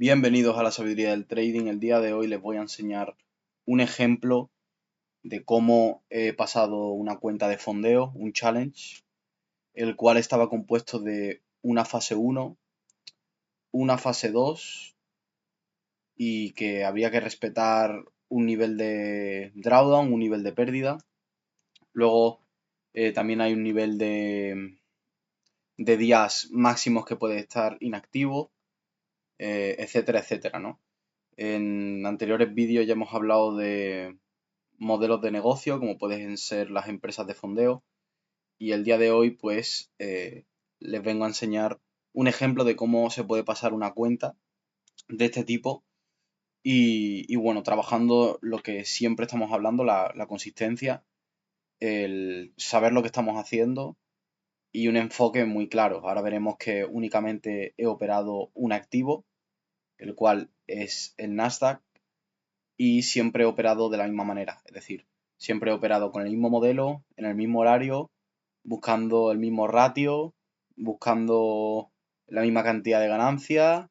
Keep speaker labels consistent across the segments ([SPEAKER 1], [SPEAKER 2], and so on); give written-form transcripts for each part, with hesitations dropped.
[SPEAKER 1] Bienvenidos a la sabiduría del trading. El día de hoy les voy a enseñar un ejemplo de cómo he pasado una cuenta de fondeo, un challenge, el cual estaba compuesto de una fase 1, una fase 2 y que había que respetar un nivel de drawdown, un nivel de pérdida. Luego también hay un nivel de días máximos que puede estar inactivo, etcétera, etcétera, ¿no? En anteriores vídeos ya hemos hablado de modelos de negocio, como pueden ser las empresas de fondeo, y el día de hoy pues les vengo a enseñar un ejemplo de cómo se puede pasar una cuenta de este tipo y bueno, trabajando lo que siempre estamos hablando, la consistencia, el saber lo que estamos haciendo y un enfoque muy claro. Ahora veremos que únicamente he operado un activo, el cual es el Nasdaq, y siempre he operado de la misma manera, es decir, siempre he operado con el mismo modelo, en el mismo horario, buscando el mismo ratio, buscando la misma cantidad de ganancias,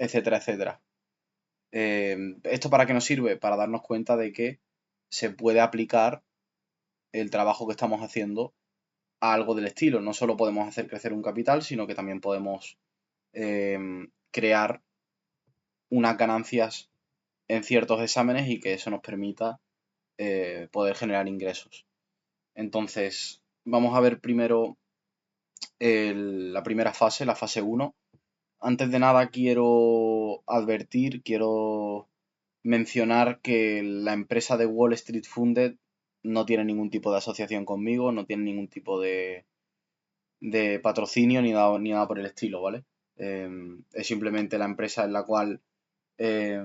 [SPEAKER 1] etcétera, etcétera. ¿Esto para qué nos sirve? Para darnos cuenta de que se puede aplicar el trabajo que estamos haciendo a algo del estilo. No solo podemos hacer crecer un capital, sino que también podemos crear unas ganancias en ciertos exámenes y que eso nos permita poder generar ingresos. Entonces, vamos a ver primero la primera fase, la fase 1. Antes de nada quiero advertir, quiero mencionar que la empresa de Wall Street Funded no tiene ningún tipo de asociación conmigo, no tiene ningún tipo de patrocinio ni nada por el estilo, ¿vale? Es simplemente la empresa en la cual eh,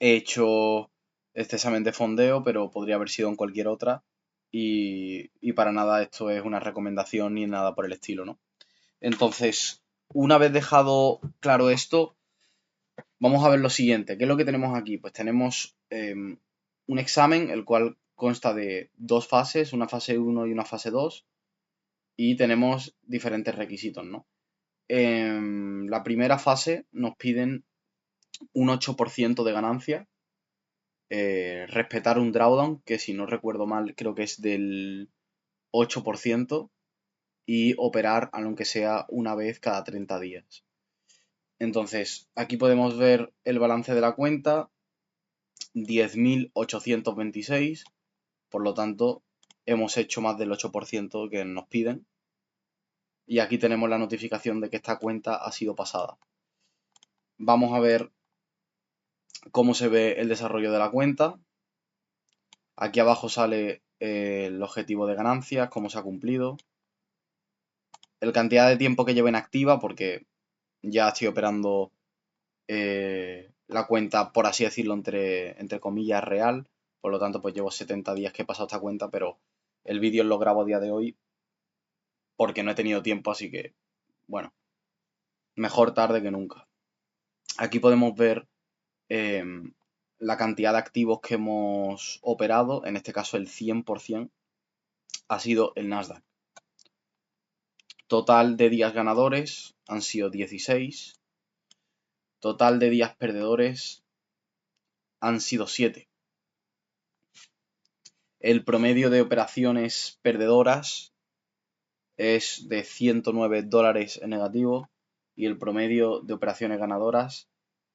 [SPEAKER 1] he hecho este examen de fondeo, pero podría haber sido en cualquier otra. Y para nada esto es una recomendación ni nada por el estilo, ¿no? Entonces, una vez dejado claro esto, vamos a ver lo siguiente. ¿Qué es lo que tenemos aquí? Pues tenemos un examen, el cual consta de dos fases, una fase 1 y una fase 2, y tenemos diferentes requisitos, ¿no? En la primera fase nos piden un 8% de ganancia, respetar un drawdown, que si no recuerdo mal creo que es del 8%, y operar aunque sea una vez cada 30 días. Entonces, aquí podemos ver el balance de la cuenta, 10.826, por lo tanto, hemos hecho más del 8% que nos piden. Y aquí tenemos la notificación de que esta cuenta ha sido pasada. Vamos a ver cómo se ve el desarrollo de la cuenta. Aquí abajo sale el objetivo de ganancias, cómo se ha cumplido. La cantidad de tiempo que llevo en activa, porque ya estoy operando la cuenta, por así decirlo, entre comillas, real. Por lo tanto, pues llevo 70 días que he pasado esta cuenta, pero el vídeo lo grabo a día de hoy porque no he tenido tiempo, así que, bueno, mejor tarde que nunca. Aquí podemos ver eh, la cantidad de activos que hemos operado, en este caso el 100% ha sido el Nasdaq. Total de días ganadores han sido 16. Total de días perdedores han sido 7. El promedio de operaciones perdedoras es de $109 en negativo y el promedio de operaciones ganadoras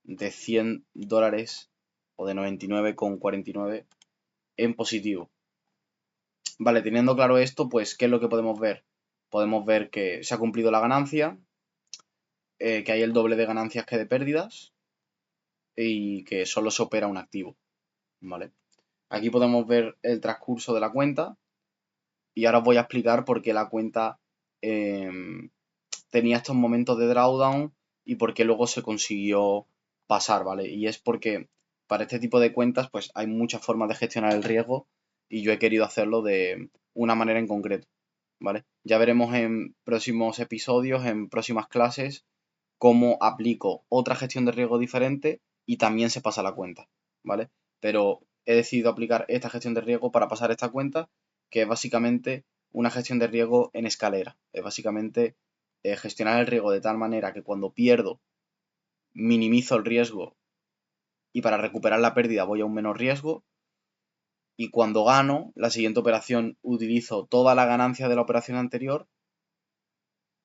[SPEAKER 1] de $100 o de 99,49 en positivo. Vale, teniendo claro esto, pues, ¿qué es lo que podemos ver? Podemos ver que se ha cumplido la ganancia, que hay el doble de ganancias que de pérdidas y que solo se opera un activo, ¿vale? Aquí podemos ver el transcurso de la cuenta y ahora os voy a explicar por qué la cuenta tenía estos momentos de drawdown y por qué luego se consiguió pasar, ¿vale? Y es porque para este tipo de cuentas pues hay muchas formas de gestionar el riesgo y yo he querido hacerlo de una manera en concreto, ¿vale? Ya veremos en próximos episodios, en próximas clases, cómo aplico otra gestión de riesgo diferente y también se pasa la cuenta, ¿vale? Pero he decidido aplicar esta gestión de riesgo para pasar esta cuenta, que es básicamente una gestión de riesgo en escalera. Es básicamente gestionar el riesgo de tal manera que cuando pierdo minimizo el riesgo y para recuperar la pérdida voy a un menor riesgo. Y cuando gano, la siguiente operación utilizo toda la ganancia de la operación anterior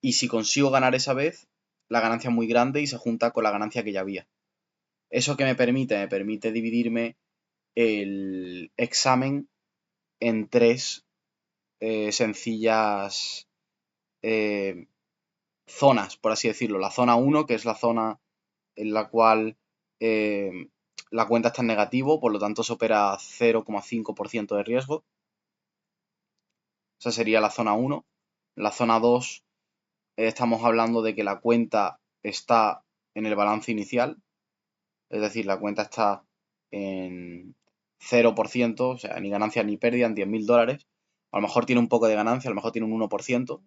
[SPEAKER 1] y si consigo ganar esa vez, la ganancia es muy grande y se junta con la ganancia que ya había. ¿Eso qué me permite? Me permite dividirme el examen en tres sencillas zonas, por así decirlo. La zona 1, que es la zona en la cual la cuenta está en negativo, por lo tanto se opera 0,5% de riesgo. Esa sería la zona 1. La zona 2 estamos hablando de que la cuenta está en el balance inicial, es decir, la cuenta está en 0%, o sea, ni ganancia ni pérdida, en 10.000 dólares. A lo mejor tiene un poco de ganancia, a lo mejor tiene un 1%,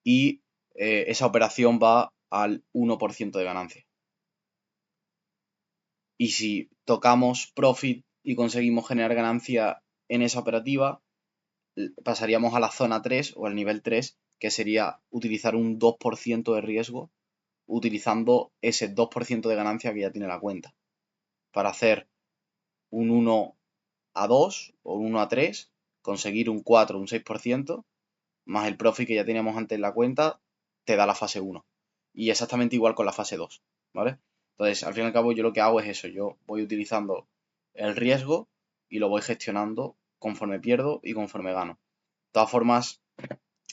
[SPEAKER 1] y esa operación va al 1% de ganancia. Y si tocamos profit y conseguimos generar ganancia en esa operativa, pasaríamos a la zona 3 o al nivel 3, que sería utilizar un 2% de riesgo, utilizando ese 2% de ganancia que ya tiene la cuenta, para hacer un 1 a 2 o un 1 a 3, conseguir un 4 o un 6%, más el profit que ya teníamos antes en la cuenta, te da la fase 1. Y exactamente igual con la fase 2, ¿vale? Entonces, al fin y al cabo, yo lo que hago es eso, yo voy utilizando el riesgo y lo voy gestionando conforme pierdo y conforme gano. De todas formas,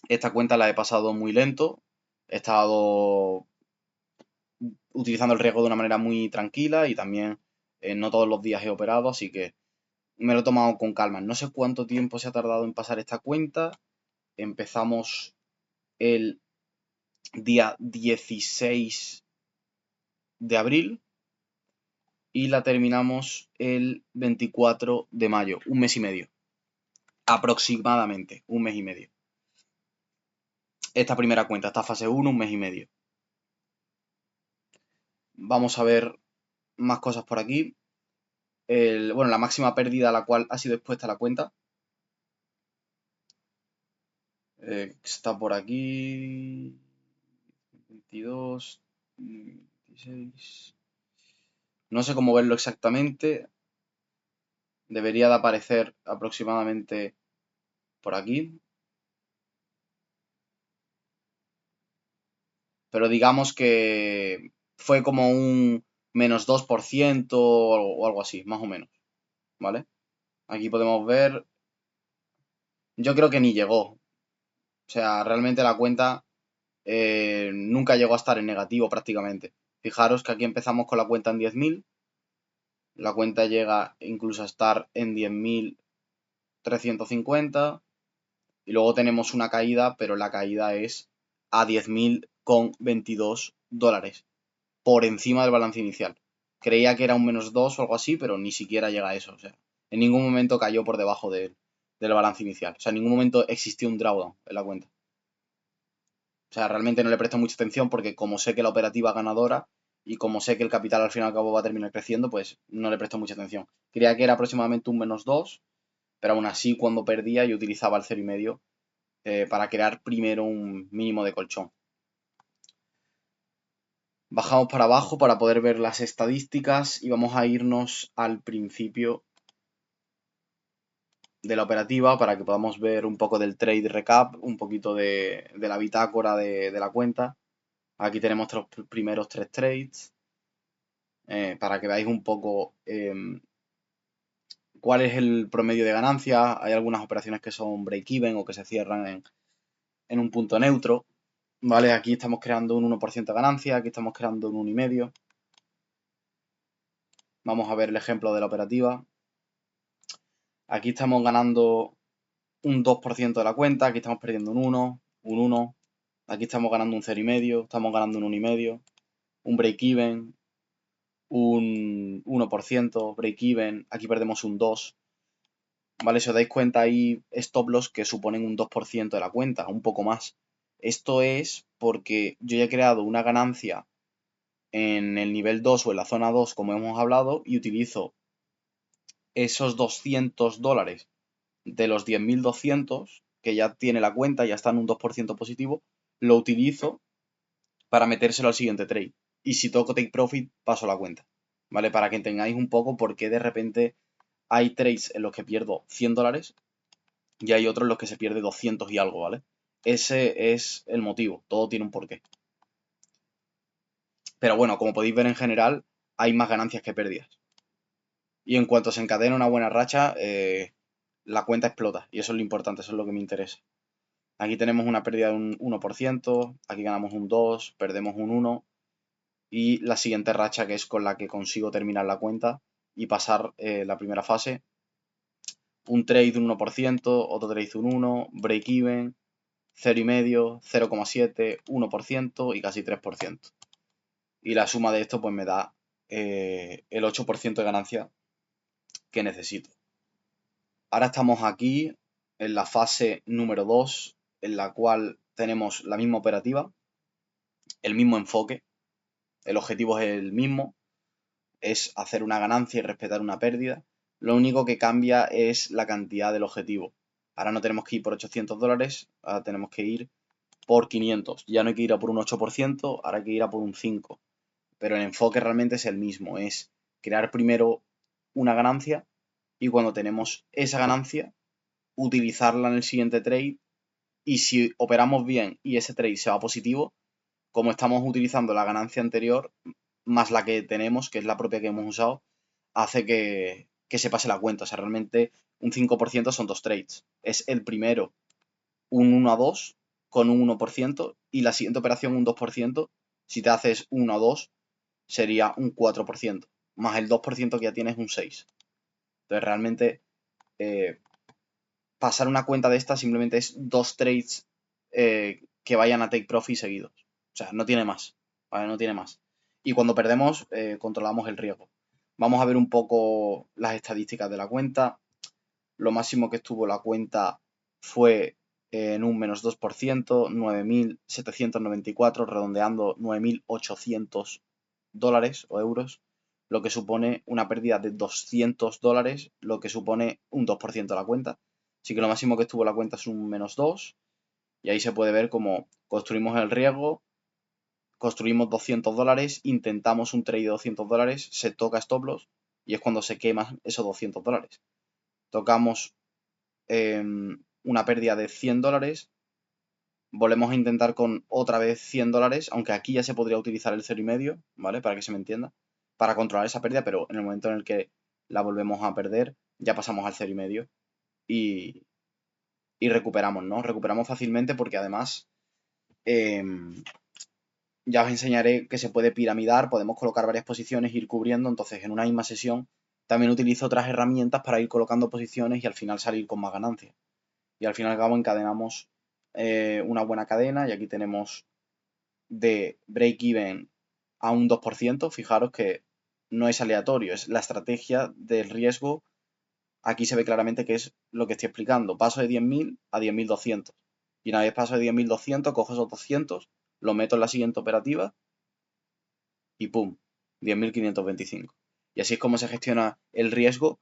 [SPEAKER 1] esta cuenta la he pasado muy lento, he estado utilizando el riesgo de una manera muy tranquila y también no todos los días he operado, así que me lo he tomado con calma. No sé cuánto tiempo se ha tardado en pasar esta cuenta. Empezamos el día 16 de abril y la terminamos el 24 de mayo, un mes y medio. Aproximadamente, un mes y medio. Esta primera cuenta, esta fase 1, un mes y medio. Vamos a ver más cosas por aquí. Bueno, la máxima pérdida a la cual ha sido expuesta la cuenta. Está por aquí. 22, 26. No sé cómo verlo exactamente. Debería de aparecer aproximadamente por aquí. Pero digamos que fue como un menos 2% o algo así, más o menos. ¿Vale? Aquí podemos ver. Yo creo que ni llegó. O sea, realmente la cuenta nunca llegó a estar en negativo prácticamente. Fijaros que aquí empezamos con la cuenta en 10.000. La cuenta llega incluso a estar en 10.350. Y luego tenemos una caída, pero la caída es a 10.022 dólares. Por encima del balance inicial. Creía que era un menos 2 o algo así, pero ni siquiera llega a eso. O sea, en ningún momento cayó por debajo del balance inicial. O sea, en ningún momento existió un drawdown en la cuenta. O sea, realmente no le presto mucha atención porque como sé que la operativa es ganadora y como sé que el capital al fin y al cabo va a terminar creciendo, pues no le presto mucha atención. Creía que era aproximadamente un menos 2, pero aún así cuando perdía yo utilizaba el 0,5 para crear primero un mínimo de colchón. Bajamos para abajo para poder ver las estadísticas y vamos a irnos al principio de la operativa para que podamos ver un poco del trade recap, un poquito de la bitácora de la cuenta. Aquí tenemos los primeros 3 trades para que veáis un poco cuál es el promedio de ganancia. Hay algunas operaciones que son break-even o que se cierran en un punto neutro. ¿Vale? Aquí estamos creando un 1% de ganancia, aquí estamos creando un 1,5%. Vamos a ver el ejemplo de la operativa. Aquí estamos ganando un 2% de la cuenta, aquí estamos perdiendo un 1, un 1. Aquí estamos ganando un 0,5, estamos ganando un 1,5, un break-even, un 1%, break-even, aquí perdemos un 2. ¿Vale? Si os dais cuenta hay stop loss que suponen un 2% de la cuenta, un poco más. Esto es porque yo ya he creado una ganancia en el nivel 2 o en la zona 2, como hemos hablado, y utilizo esos 200 dólares de los 10.200 que ya tiene la cuenta, ya está en un 2% positivo, lo utilizo para metérselo al siguiente trade. y si toco take profit paso la cuenta, ¿vale? Para que entendáis un poco por qué de repente hay trades en los que pierdo 100 dólares y hay otros en los que se pierde 200 y algo, ¿vale? Ese es el motivo, todo tiene un porqué. Pero bueno, como podéis ver en general, hay más ganancias que pérdidas. Y en cuanto se encadena una buena racha, la cuenta explota. Y eso es lo importante, eso es lo que me interesa. Aquí tenemos una pérdida de un 1%, aquí ganamos un 2%, perdemos un 1%. Y la siguiente racha, que es con la que consigo terminar la cuenta y pasar la primera fase. Un trade de un 1%, otro trade de un 1%, break even, 0,5%, 0,7%, 1% y casi 3%. Y la suma de esto pues me da el 8% de ganancia que necesito. Ahora estamos aquí en la fase número 2, en la cual tenemos la misma operativa, el mismo enfoque, el objetivo es el mismo, es hacer una ganancia y respetar una pérdida. Lo único que cambia es la cantidad del objetivo. Ahora no tenemos que ir por 800 dólares, ahora tenemos que ir por 500. Ya no hay que ir a por un 8%, ahora hay que ir a por un 5%. Pero el enfoque realmente es el mismo, es crear primero una ganancia y cuando tenemos esa ganancia, utilizarla en el siguiente trade y si operamos bien y ese trade se va positivo, como estamos utilizando la ganancia anterior más la que tenemos, que es la propia que hemos usado, hace que se pase la cuenta. O sea, realmente un 5% son dos trades. Es el primero un 1 a 2 con un 1% y la siguiente operación un 2%. Si te haces 1 a 2 sería un 4%, más el 2% que ya tienes un 6%. Entonces realmente eh, pasar una cuenta de esta simplemente es dos trades que vayan a take profit seguidos. O sea, no tiene más, ¿vale? No tiene más. Y cuando perdemos, controlamos el riesgo. Vamos a ver un poco las estadísticas de la cuenta. Lo máximo que estuvo la cuenta fue en un menos 2%, 9.794, redondeando 9.800 dólares o euros, lo que supone una pérdida de 200 dólares, lo que supone un 2% de la cuenta. Así que lo máximo que estuvo la cuenta es un menos 2 y ahí se puede ver cómo construimos el riesgo, construimos 200 dólares, intentamos un trade de 200 dólares, se toca stop loss y es cuando se queman esos 200 dólares. Tocamos una pérdida de 100 dólares, volvemos a intentar con otra vez 100 dólares, aunque aquí ya se podría utilizar el 0,5, ¿vale? Para que se me entienda, para controlar esa pérdida, pero en el momento en el que la volvemos a perder, ya pasamos al 0,5 y, y recuperamos, ¿no? Recuperamos fácilmente porque además ya os enseñaré que se puede piramidar, podemos colocar varias posiciones, ir cubriendo, entonces en una misma sesión también utilizo otras herramientas para ir colocando posiciones y al final salir con más ganancias. Y al fin y al cabo encadenamos una buena cadena y aquí tenemos de break-even a un 2%. Fijaros que no es aleatorio, es la estrategia del riesgo. Aquí se ve claramente que es lo que estoy explicando. Paso de 10.000 a 10.200. Y una vez paso de 10.200, cojo esos 200, lo meto en la siguiente operativa y ¡pum! 10.525. Y así es como se gestiona el riesgo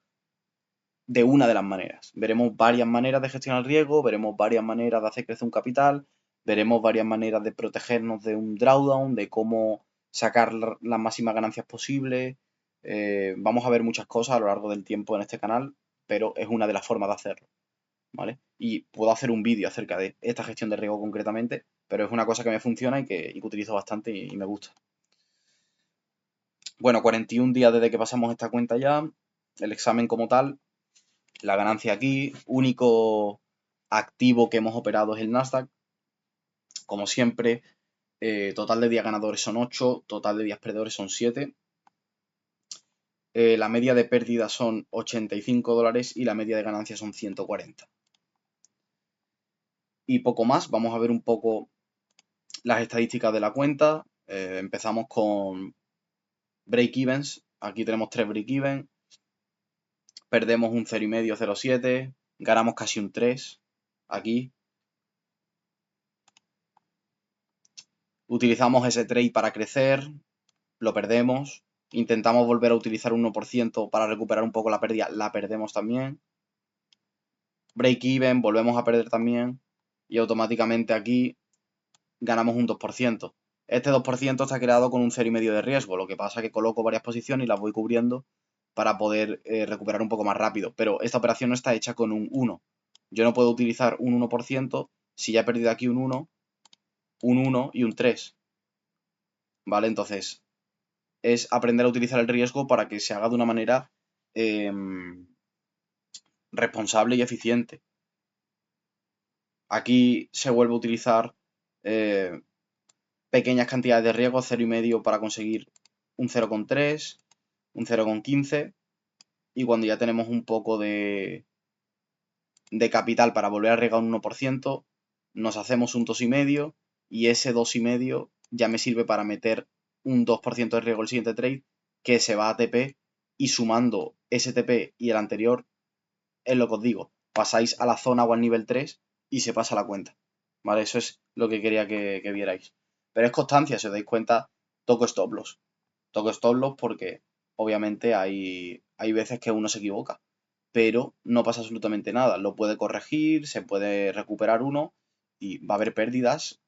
[SPEAKER 1] de una de las maneras. Veremos varias maneras de gestionar el riesgo, veremos varias maneras de hacer crecer un capital, veremos varias maneras de protegernos de un drawdown, de cómo sacar las máximas ganancias posibles. Vamos a ver muchas cosas a lo largo del tiempo en este canal, pero es una de las formas de hacerlo, ¿vale? Y puedo hacer un vídeo acerca de esta gestión de riesgo concretamente, pero es una cosa que me funciona y que utilizo bastante y me gusta. Bueno, 41 días desde que pasamos esta cuenta ya, el examen como tal, la ganancia aquí, único activo que hemos operado es el Nasdaq. Como siempre, total de días ganadores son 8, total de días perdedores son 7. La media de pérdida son 85 dólares y la media de ganancia son 140. Y poco más, vamos a ver un poco las estadísticas de la cuenta. Empezamos con break-evens. Aquí tenemos 3 break-evens. Perdemos un 0,5, 0,7. Ganamos casi un 3 aquí. Utilizamos ese trade para crecer, lo perdemos. Intentamos volver a utilizar un 1% para recuperar un poco la pérdida, la perdemos también. Break even, volvemos a perder también. Y automáticamente aquí ganamos un 2%. Este 2% está creado con un 0,5 de riesgo, lo que pasa es que coloco varias posiciones y las voy cubriendo para poder recuperar un poco más rápido. Pero esta operación no está hecha con un 1. Yo no puedo utilizar un 1% si ya he perdido aquí un 1 y un 3. ¿Vale? Entonces, es aprender a utilizar el riesgo para que se haga de una manera responsable y eficiente. Aquí se vuelve a utilizar pequeñas cantidades de riesgo, 0,5 para conseguir un 0,3, un 0,15, y cuando ya tenemos un poco de capital para volver a arriesgar un 1%, nos hacemos un 2,5 y ese 2,5 ya me sirve para meter un 2% de riesgo el siguiente trade que se va a TP, y sumando ese TP y el anterior, es lo que os digo, pasáis a la zona o al nivel 3 y se pasa la cuenta. ¿Vale? Eso es lo que quería que vierais. Pero es constancia, si os dais cuenta, toco stop loss. Toco stop loss porque obviamente hay veces que uno se equivoca, pero no pasa absolutamente nada. Lo puede corregir, se puede recuperar uno y va a haber pérdidas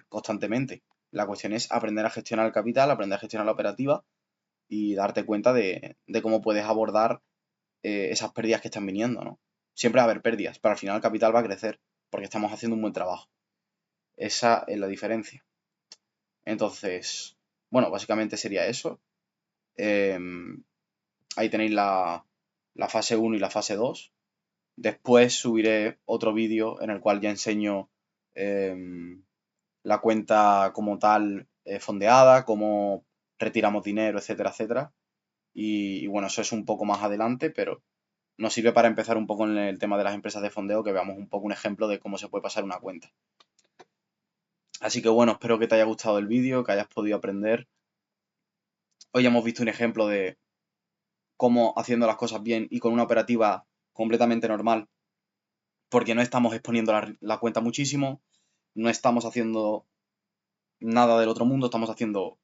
[SPEAKER 1] constantemente. La cuestión es aprender a gestionar el capital, aprender a gestionar la operativa y darte cuenta de cómo puedes abordar esas pérdidas que están viniendo, ¿no? Siempre va a haber pérdidas, pero al final el capital va a crecer porque estamos haciendo un buen trabajo. Esa es la diferencia. Entonces, bueno, básicamente sería eso. Ahí tenéis la fase 1 y la fase 2. Después subiré otro vídeo en el cual ya enseño la cuenta como tal fondeada, cómo retiramos dinero, etcétera, etcétera. Y bueno, eso es un poco más adelante, pero nos sirve para empezar un poco en el tema de las empresas de fondeo, que veamos un poco un ejemplo de cómo se puede pasar una cuenta. Así que bueno, espero que te haya gustado el vídeo, que hayas podido aprender. Hoy hemos visto un ejemplo de cómo haciendo las cosas bien y con una operativa completamente normal, porque no estamos exponiendo la cuenta muchísimo, no estamos haciendo nada del otro mundo, estamos haciendo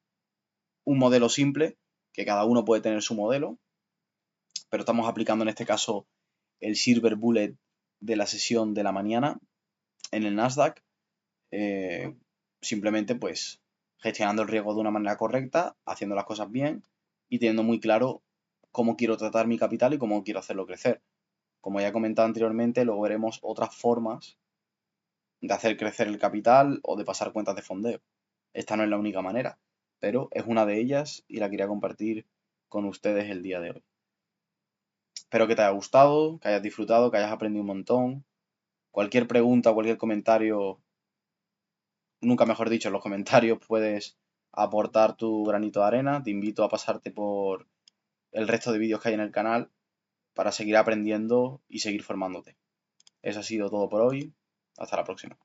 [SPEAKER 1] un modelo simple, que cada uno puede tener su modelo, pero estamos aplicando en este caso el Silver Bullet de la sesión de la mañana en el Nasdaq, simplemente pues gestionando el riesgo de una manera correcta, haciendo las cosas bien y teniendo muy claro cómo quiero tratar mi capital y cómo quiero hacerlo crecer. Como ya he comentado anteriormente, luego veremos otras formas de hacer crecer el capital o de pasar cuentas de fondeo. Esta no es la única manera, pero es una de ellas y la quería compartir con ustedes el día de hoy. Espero que te haya gustado, que hayas disfrutado, que hayas aprendido un montón. Cualquier pregunta, cualquier comentario, nunca mejor dicho, en los comentarios puedes aportar tu granito de arena. Te invito a pasarte por el resto de vídeos que hay en el canal para seguir aprendiendo y seguir formándote. Eso ha sido todo por hoy. Hasta la próxima.